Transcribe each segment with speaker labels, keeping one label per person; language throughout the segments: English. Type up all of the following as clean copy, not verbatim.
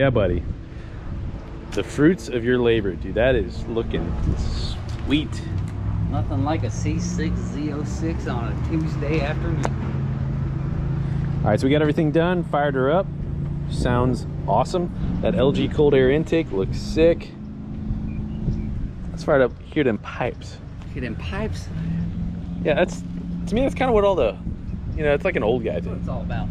Speaker 1: Yeah, buddy. The fruits of your labor, dude. That is looking sweet.
Speaker 2: Nothing like a C6 Z06 on a Tuesday afternoon.
Speaker 1: All right, so we got everything done, fired her up. Sounds awesome. That LG cold air intake looks sick. Let's fire it up. Hear them pipes.
Speaker 2: Hear them pipes?
Speaker 1: Yeah, that's, to me, that's kind of what all the, you know, it's like an old guy thing.
Speaker 2: That's what it's all about.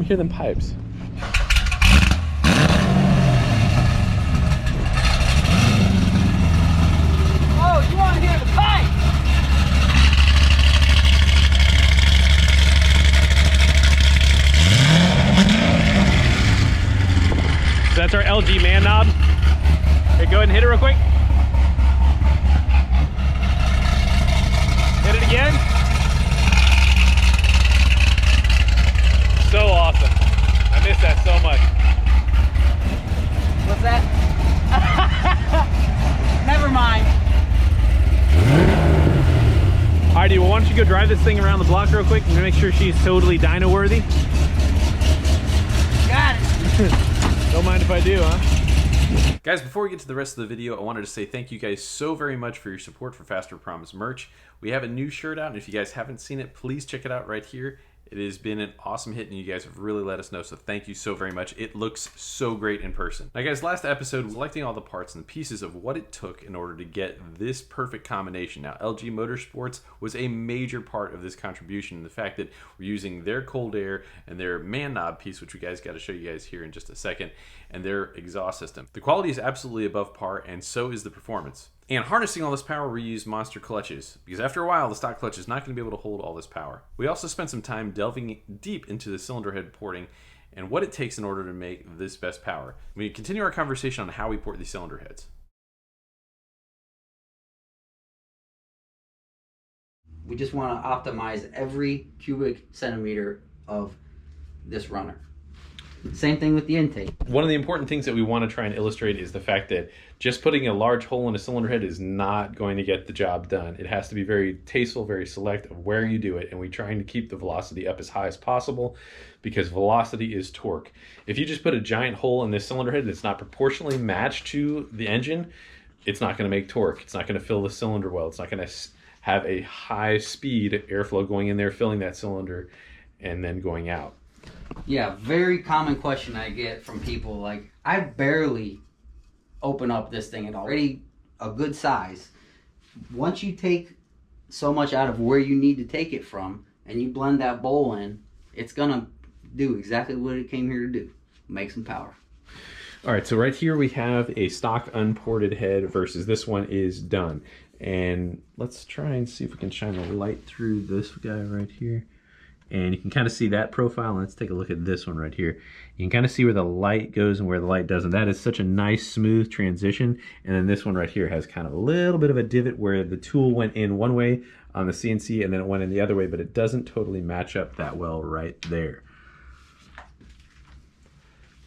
Speaker 1: Hear them pipes.
Speaker 2: Oh, you want to hear the pipe?
Speaker 1: So that's our LG man knob. Okay, go ahead and hit it real quick. Hit it again. So awesome. I miss that so much.
Speaker 2: What's that? Never mind.
Speaker 1: All right, well, why don't you go drive this thing around the block real quick and make sure she's totally dyno worthy.
Speaker 2: Got it.
Speaker 1: Don't mind if I do, huh? Guys, before we get to the rest of the video, I wanted to say thank you guys so very much for your support for Fasterproms merch. We have a new shirt out, and if you guys haven't seen it, please check it out right here. It has been an awesome hit, and you guys have really let us know, so thank you so very much. It looks so great in person. Now guys, last episode, collecting all the parts and the pieces of what it took in order to get this perfect combination. Now, LG Motorsports was a major part of this contribution, and the fact that we're using their cold air and their man knob piece, which we guys got to show you guys here in just a second, and their exhaust system. The quality is absolutely above par, and so is the performance. And harnessing all this power, we use monster clutches, because after a while, the stock clutch is not going to be able to hold all this power. We also spent some time delving deep into the cylinder head porting and what it takes in order to make this best power. We continue our conversation on how we port these cylinder heads.
Speaker 2: We just want to optimize every cubic centimeter of this runner. Same thing with the intake.
Speaker 1: One of the important things that we want to try and illustrate is the fact that just putting a large hole in a cylinder head is not going to get the job done. It has to be very tasteful, very select of where you do it, and we're trying to keep the velocity up as high as possible because velocity is torque. If you just put a giant hole in this cylinder head that's not proportionally matched to the engine, it's not going to make torque. It's not going to fill the cylinder well. It's not going to have a high speed airflow going in there, filling that cylinder, and then going out.
Speaker 2: Yeah, very common question I get from people. Like, I barely open up this thing at all. Already a good size. Once you take so much out of where you need to take it from and you blend that bowl in, it's gonna do exactly what it came here to do. Make some power.
Speaker 1: All right, so right here we have a stock unported head versus this one is done. And let's try and see if we can shine a light through this guy right here. And you can kind of see that profile. Let's take a look at this one right here. You can kind of see where the light goes and where the light doesn't. That is such a nice smooth transition. And then this one right here has kind of a little bit of a divot where the tool went in one way on the CNC and then it went in the other way, but it doesn't totally match up that well right there.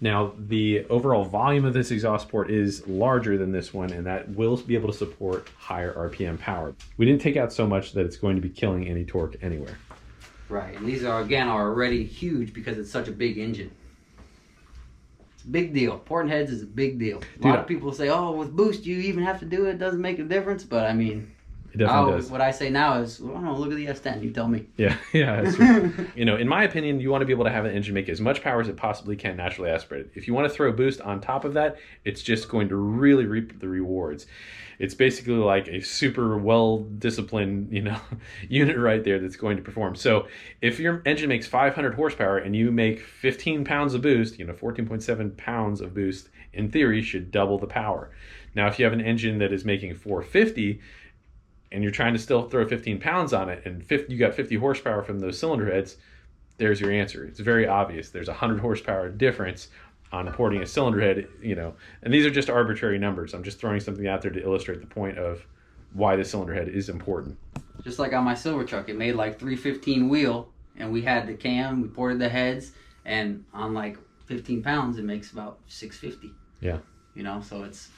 Speaker 1: Now, the overall volume of this exhaust port is larger than this one, and that will be able to support higher RPM power. We didn't take out so much that it's going to be killing any torque anywhere.
Speaker 2: Right, and these are, again, are already huge because it's such a big engine. It's a big deal. Porting heads is a big deal. A lot of people say, oh, with boost, you even have to do it. It doesn't make a difference. But, I mean,
Speaker 1: it definitely does.
Speaker 2: What I say now is, well, I don't know, look at the S10. You tell me.
Speaker 1: Yeah, that's true. You know, in my opinion, you want to be able to have an engine make as much power as it possibly can naturally aspirated. If you want to throw a boost on top of that, it's just going to really reap the rewards. It's basically like a super well-disciplined, you know, unit right there that's going to perform. So if your engine makes 500 horsepower and you make 15 pounds of boost, you know, 14.7 pounds of boost, in theory, should double the power. Now, if you have an engine that is making 450 and you're trying to still throw 15 pounds on it and you got 50 horsepower from those cylinder heads, there's your answer. It's very obvious. There's a 100 horsepower difference on porting a cylinder head, you know, and these are just arbitrary numbers. I'm just throwing something out there to illustrate the point of why the cylinder head is important.
Speaker 2: Just like on my silver truck, it made like 315 wheel, and we had the cam, we ported the heads, and on like 15 pounds, it makes about 650.
Speaker 1: Yeah. You
Speaker 2: know, so it's,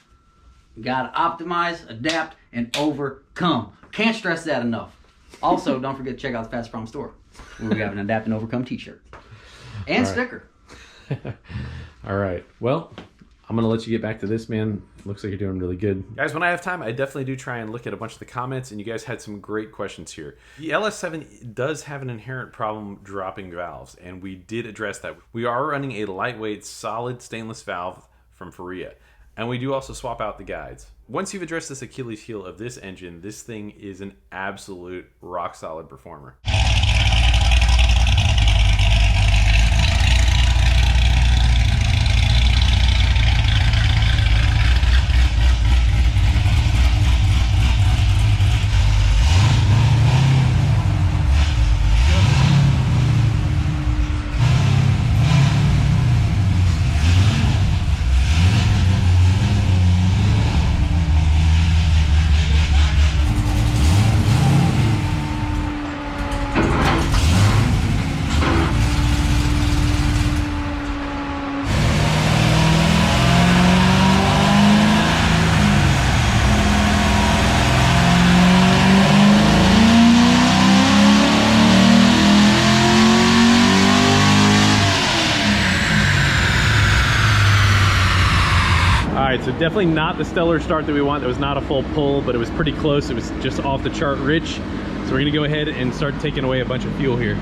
Speaker 2: you gotta optimize, adapt, and overcome. Can't stress that enough. Also, don't forget to check out the Fasterproms store, where we have an Adapt and Overcome t-shirt. And sticker.
Speaker 1: All right. Well, I'm going to let you get back to this, man. Looks like you're doing really good. Guys, when I have time, I definitely do try and look at a bunch of the comments, and you guys had some great questions here. The LS7 does have an inherent problem dropping valves, and we did address that. We are running a lightweight, solid stainless valve from Faria, and we do also swap out the guides. Once you've addressed this Achilles heel of this engine, this thing is an absolute rock-solid performer. Alright, so definitely not the stellar start that we want. It was not a full pull, but it was pretty close. It was just off the chart rich. So we're gonna go ahead and start taking away a bunch of fuel here.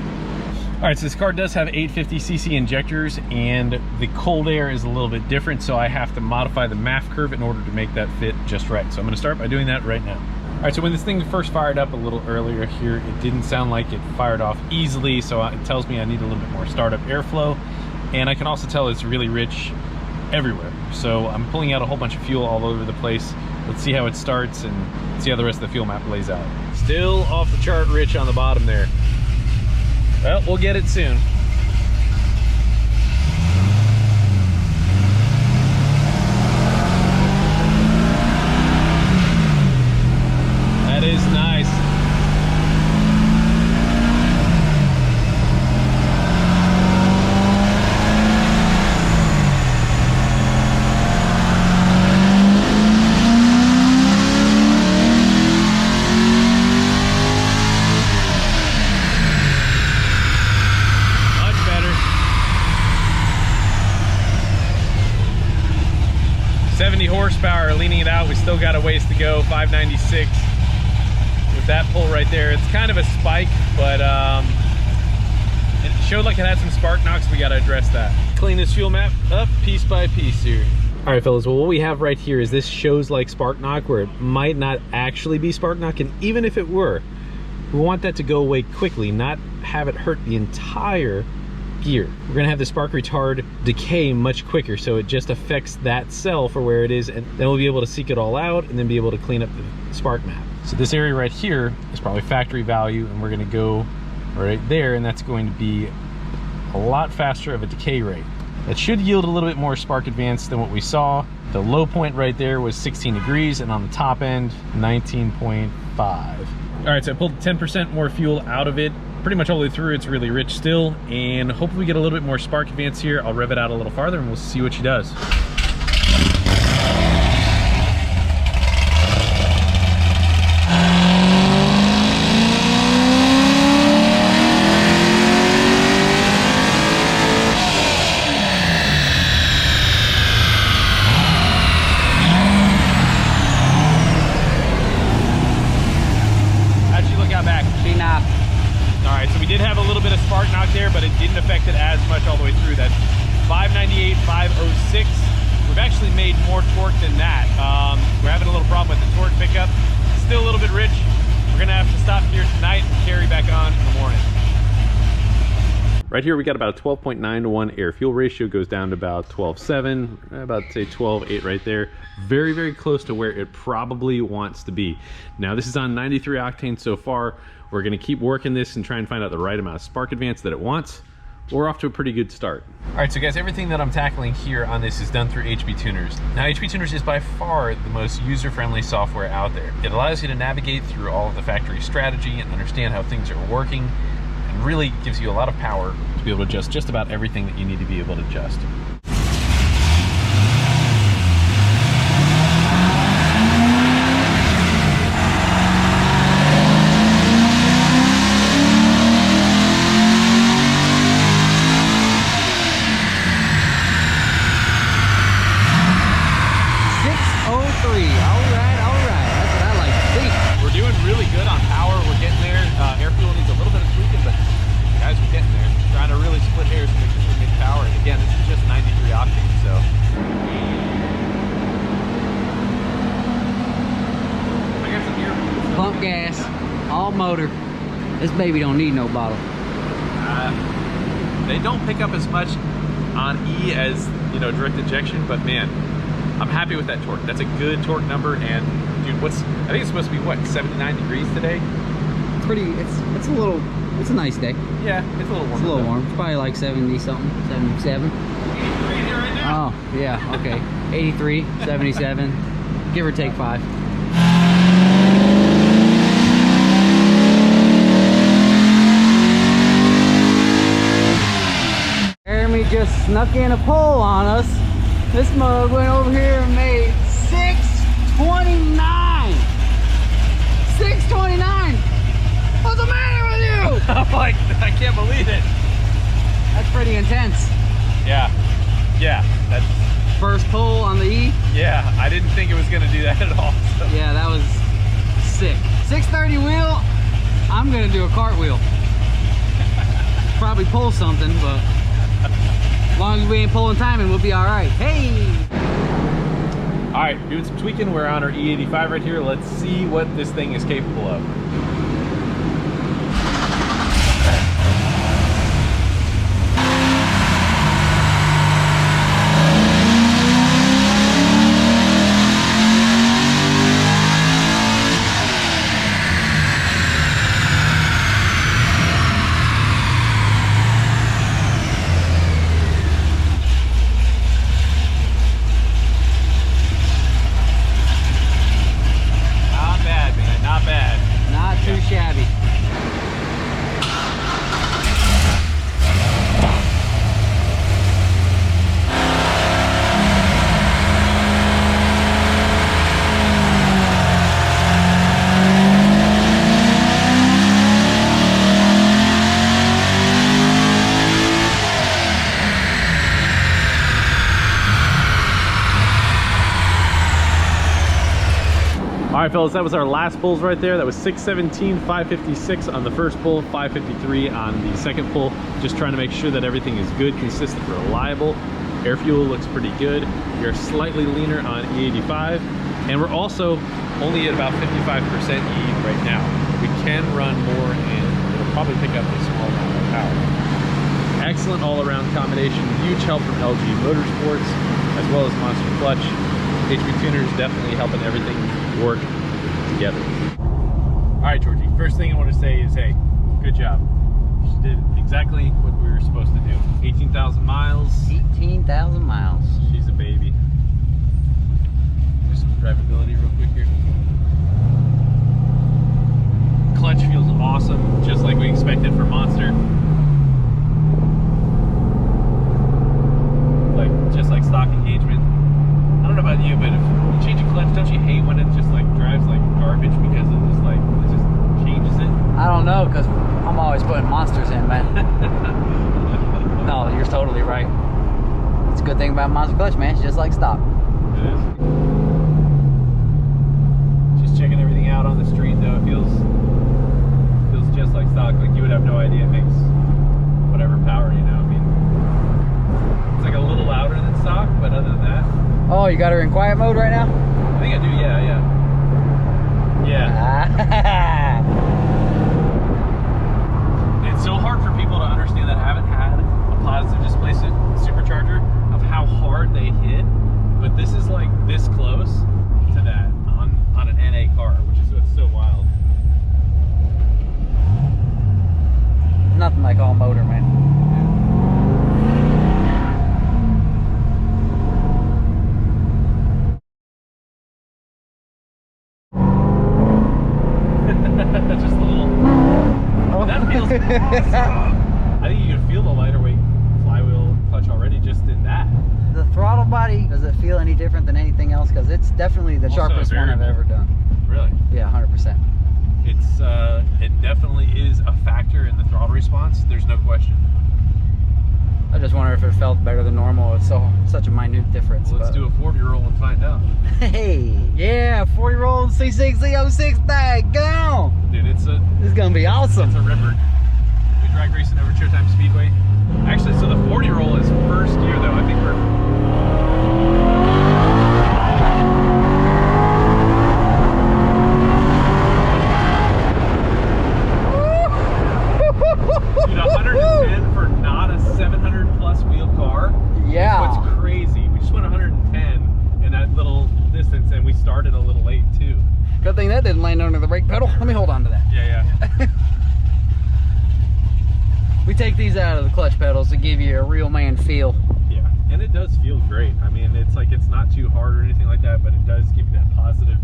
Speaker 1: Alright, so this car does have 850cc injectors, and the cold air is a little bit different, so I have to modify the MAF curve in order to make that fit just right. So I'm gonna start by doing that right now. Alright, so when this thing first fired up a little earlier here, it didn't sound like it fired off easily, so it tells me I need a little bit more startup airflow, and I can also tell it's really rich everywhere. So I'm pulling out a whole bunch of fuel all over the place. Let's see how it starts and see how the rest of the fuel map lays out. Still off the chart rich on the bottom there. Well, we'll get it soon. That is nice. Much better. 70 horsepower, leaning it out. We still got a ways to go. 596 with that pull right there. It's kind of a spike, but it showed like it had some spark knocks. We got to address that. Clean this fuel map up piece by piece here. All right, fellas, well, what we have right here is this shows like spark knock where it might not actually be spark knock, and even if it were, we want that to go away quickly, not have it hurt the entire gear. We're gonna have the spark retard decay much quicker, so it just affects that cell for where it is, and then we'll be able to seek it all out and then be able to clean up the spark map. So this area right here is probably factory value, and we're gonna go right there, and that's going to be a lot faster of a decay rate. That should yield a little bit more spark advance than what we saw. The low point right there was 16 degrees, and on the top end, 19.5. All right, so I pulled 10% more fuel out of it. Pretty much all the way through, it's really rich still, and hopefully we get a little bit more spark advance here. I'll rev it out a little farther and we'll see what she does. How'd she look out back?
Speaker 2: She knocked.
Speaker 1: All right, so we did have a little bit of spark knock there, but it didn't affect it as much all the way through. That's 598, 506. We've actually made more torque than that. We're having a little problem with the torque pickup. Still a little bit rich. We're gonna have to stop here tonight and carry back on in the morning. Right here, we got about a 12.9 to 1 air fuel ratio, goes down to about 12.7, about say 12.8 right there. Very, very close to where it probably wants to be. Now, this is on 93 octane so far. We're gonna keep working this and try and find out the right amount of spark advance that it wants. We're off to a pretty good start. All right, so guys, everything that I'm tackling here on this is done through HP Tuners. Now, HP Tuners is by far the most user-friendly software out there. It allows you to navigate through all of the factory strategy and understand how things are working, and really gives you a lot of power to be able to adjust just about everything that you need to be able to adjust.
Speaker 2: Pump gas, all motor. This baby don't need no bottle.
Speaker 1: They don't pick up as much on E as, you know, direct injection, but man, I'm happy with that torque. That's a good torque number. And dude, I think it's supposed to be what, 79 degrees today?
Speaker 2: It's pretty. It's a little. It's a nice day.
Speaker 1: Yeah, it's a little warm.
Speaker 2: It's a little warm. It's probably like 70 something, 77.
Speaker 1: 83 here right now.
Speaker 2: Oh yeah, okay. 83, 77, give or take 5. Jeremy just snuck in a pull on us. This mug went over here and made 629. 629. What's the matter with you?
Speaker 1: I'm like, I can't believe it.
Speaker 2: That's pretty intense.
Speaker 1: Yeah, that's
Speaker 2: First pull on the E.
Speaker 1: yeah. I didn't think it was gonna do that at all. So.
Speaker 2: Yeah, that was sick. 630 wheel. I'm gonna do a cartwheel. Probably pull something, but as long as we ain't pulling timing, we'll be all right. Hey.
Speaker 1: All right, doing some tweaking. We're on our E85 right here. Let's see what this thing is capable of. All right, fellas, that was our last pulls right there. That was 617, 556 on the first pull, 553 on the second pull. Just trying to make sure that everything is good, consistent, reliable. Air fuel looks pretty good. We are slightly leaner on E85, and we're also only at about 55% E right now. We can run more, and it'll probably pick up a small amount of power. Excellent all-around combination. Huge help from LG Motorsports, as well as Monster Clutch. HP Tuner is definitely helping everything work together. All right, Georgie, first thing I want to say is, hey, good job. She did exactly what we were supposed to do. 18,000 miles.
Speaker 2: 18,000 miles.
Speaker 1: She's a baby. There's some drivability real quick here. Clutch feels awesome, just like we expected for Monster. Just like stock engagement. I don't know about you, but if you change a clutch, don't you hate when it just like drives like garbage because it just like it just changes it?
Speaker 2: I don't know, because I'm always putting monsters in, man. No, you're totally right. It's a good thing about Monster Clutch, man. It's just like stock.
Speaker 1: It is. Just checking everything out on the street, though. It feels just like stock. Like you would have no idea it makes whatever power, you know. I mean, it's like a little louder than stock, but other than that.
Speaker 2: Oh, you got her in quiet mode right now?
Speaker 1: I think I do, yeah. It's so hard for people to understand that haven't had a positive displacement supercharger of how hard they hit, but this is like this close to that on an NA car, which is what's so wild.
Speaker 2: Nothing like all motor, man.
Speaker 1: Just a little. Oh. That feels awesome. I think you can feel the lighter weight flywheel clutch already just in that.
Speaker 2: The throttle body, does it feel any different than anything else? Because it's definitely the sharpest one I've ever done.
Speaker 1: Really?
Speaker 2: Yeah, 100%.
Speaker 1: It's it definitely is a factor in the throttle response. There's no question.
Speaker 2: I just wonder if it felt better than normal. It's such a minute difference.
Speaker 1: Well, let's do a 40-roll and find out.
Speaker 2: Hey, yeah, 40-roll C6 Z06 tag, go!
Speaker 1: Dude, this
Speaker 2: is gonna be awesome.
Speaker 1: It's a ripper. We drag racing over Showtime Speedway. Actually, so the 40-roll is first gear though. I think we're.
Speaker 2: thing that didn't land under the brake pedal. Let me hold on to that.
Speaker 1: Yeah.
Speaker 2: We take these out of the clutch pedals to give you a real man feel.
Speaker 1: Yeah, and it does feel great. I mean, it's like it's not too hard or anything like that, but it does give you that positive.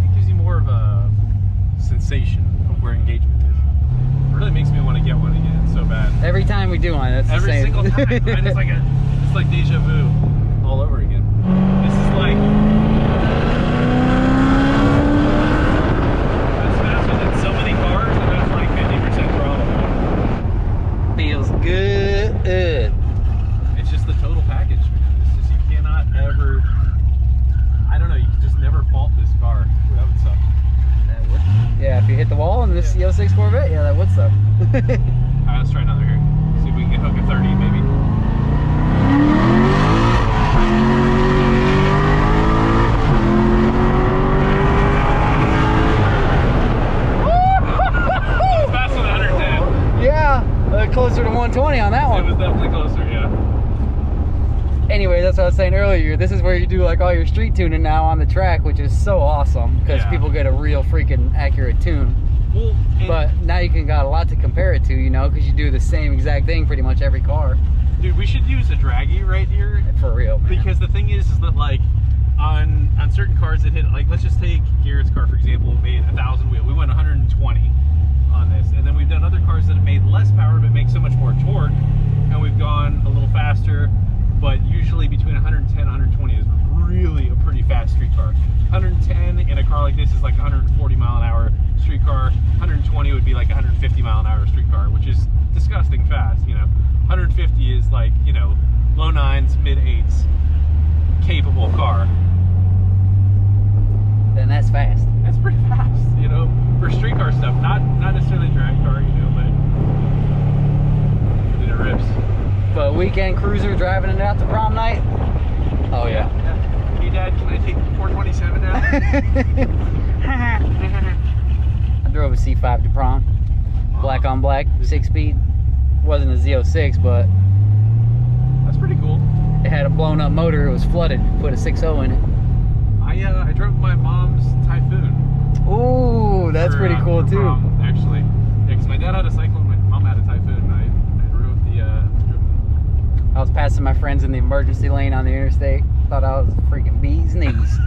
Speaker 1: It gives you more of a sensation of where engagement is. It really makes me want to get one again so bad.
Speaker 2: Every time we do one, that's
Speaker 1: every
Speaker 2: the same.
Speaker 1: single time. And it's like deja vu all over again. This is like that's faster than so many cars, and that's like 50% throttle.
Speaker 2: Feels good.
Speaker 1: It's just the total package, man. It's just, you cannot ever, I don't know, you can just never fault this car. That would suck.
Speaker 2: That would. Yeah, if you hit the wall in this CO6 Corvette, yeah, that would suck.
Speaker 1: Alright, let's try another here. See if we can get hook at 30, maybe. It's faster than 110.
Speaker 2: Yeah, closer to 120 on that one.
Speaker 1: It was definitely closer, yeah.
Speaker 2: Anyway, that's what I was saying earlier. This is where you do like all your street tuning now on the track, which is so awesome because people get a real freaking accurate tune.
Speaker 1: Well,
Speaker 2: but now you can got a lot to compare it to, you know, because you do the same exact thing pretty much every car.
Speaker 1: Dude, we should use a draggy right here.
Speaker 2: For real, man.
Speaker 1: Because the thing is that like on certain cars that hit, like let's just take Garrett's car for example, made 1,000 wheel. We went 120 on this, and then we've done other cars that have made less power but make so much more torque, and we've gone a little faster. But usually between 110 and 120 is really a pretty fast street car. 110 in a car like this is like 140 mile an hour street car. 120 would be like 150 mile an hour street car, which is disgusting fast, you know. 150 is like, you know, low nines, mid eights, capable car.
Speaker 2: Then that's fast.
Speaker 1: That's pretty fast, you know, for street car stuff. Not necessarily drag car, you know, but it rips.
Speaker 2: But weekend cruiser driving it out to prom night? Oh yeah.
Speaker 1: Hey Dad, can I take 427 now?
Speaker 2: I drove a C5 to prom. Black on black, 6-speed. Wasn't a Z06, but
Speaker 1: that's pretty cool.
Speaker 2: It had a blown up motor, it was flooded. Put a 6.0 in it.
Speaker 1: I drove my mom's Typhoon.
Speaker 2: Ooh, that's pretty cool too.
Speaker 1: Prom, actually. Yeah, because my dad had a Cyclone, my mom had a Typhoon, and I drove the
Speaker 2: I was passing my friends in the emergency lane on the interstate. Thought I was freaking bee's knees.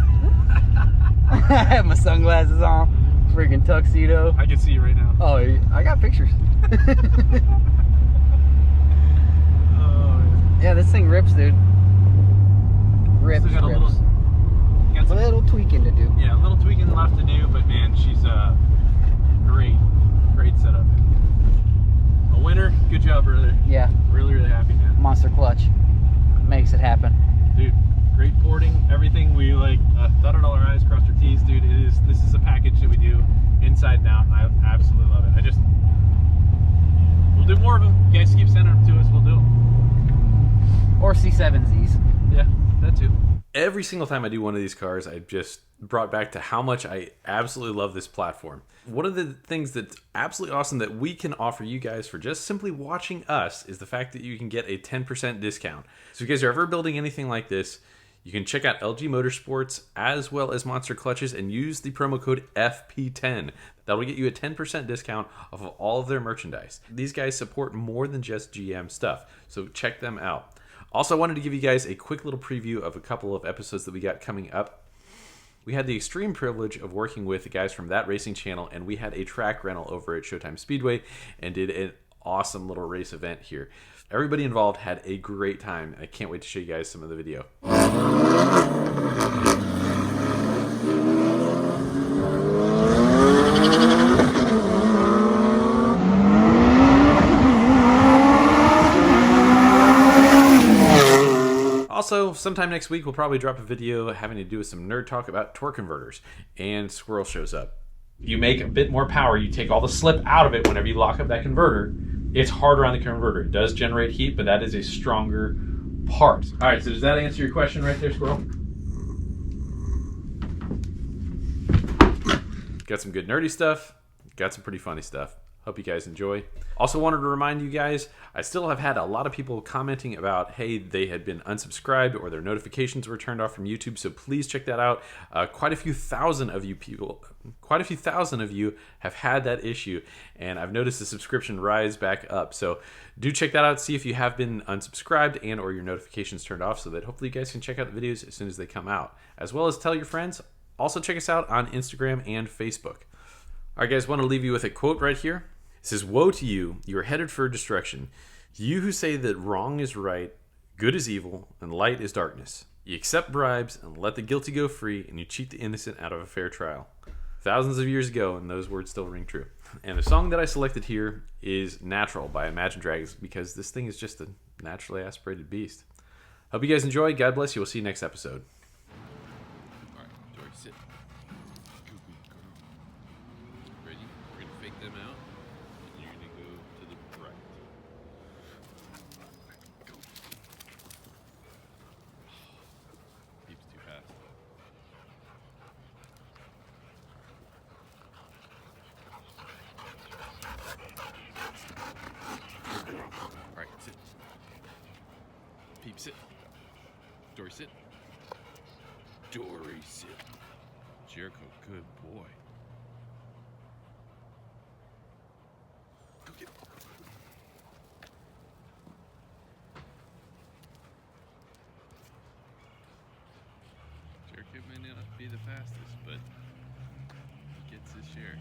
Speaker 2: I had my sunglasses on, freaking tuxedo.
Speaker 1: I can see you right now.
Speaker 2: Oh, I got pictures. Yeah, this thing rips, dude. Rips,
Speaker 1: Still got
Speaker 2: rips.
Speaker 1: A
Speaker 2: little tweaking to do.
Speaker 1: Yeah, a little tweaking left to do, but man, she's great setup. A winner. Good job, brother.
Speaker 2: Yeah.
Speaker 1: Really happy, man.
Speaker 2: Monster clutch. Makes it happen.
Speaker 1: Dude, great porting. Everything we like dotted all our I's, crossed our T's, dude. This is a package that we do inside and out, and I absolutely love it. We'll do more of them. You guys keep sending them to us, we'll do them.
Speaker 2: Or C7Zs.
Speaker 1: Yeah, that too. Every single time I do one of these cars, I just brought back to how much I absolutely love this platform. One of the things that's absolutely awesome that we can offer you guys for just simply watching us is the fact that you can get a 10% discount. So if you guys are ever building anything like this, you can check out LG Motorsports as well as Monster Clutches and use the promo code FP10. That will get you a 10% discount off of all of their merchandise. These guys support more than just GM stuff, so check them out. Also, I wanted to give you guys a quick little preview of a couple of episodes that we got coming up. We had the extreme privilege of working with the guys from That Racing Channel, and we had a track rental over at Showtime Speedway and did an awesome little race event here. Everybody involved had a great time, and I can't wait to show you guys some of the video. Also, sometime next week, we'll probably drop a video having to do with some nerd talk about torque converters, and Squirrel shows up. You make a bit more power, you take all the slip out of it whenever you lock up that converter. It's harder on the converter. It does generate heat, but that is a stronger part. All right, so does that answer your question right there, Squirrel? Got some good nerdy stuff, got some pretty funny stuff. Hope you guys enjoy. Also wanted to remind you guys, I still have had a lot of people commenting about, hey, they had been unsubscribed or their notifications were turned off from YouTube, so please check that out. Quite a few thousand of you have had that issue, and I've noticed the subscription rise back up. So do check that out, see if you have been unsubscribed and or your notifications turned off, so that hopefully you guys can check out the videos as soon as they come out, as well as tell your friends. Also check us out on Instagram and Facebook. All right, guys, want to leave you with a quote right here. It says, "Woe to you, you are headed for destruction. You who say that wrong is right, good is evil, and light is darkness. You accept bribes and let the guilty go free, and you cheat the innocent out of a fair trial." Thousands of years ago, and those words still ring true. And the song that I selected here is Natural by Imagine Dragons, because this thing is just a naturally aspirated beast. Hope you guys enjoy. God bless you. We'll see you next episode.
Speaker 3: All right, Jory, sit. Good girl. Ready? We're going to fake them out, and you're going to go to the right. Go. Beeps too fast. All right, sit. Peep, sit. Dory, sit. Dory, sit. Jericho, good boy. Go get it. Jericho may not be the fastest, but he gets his share.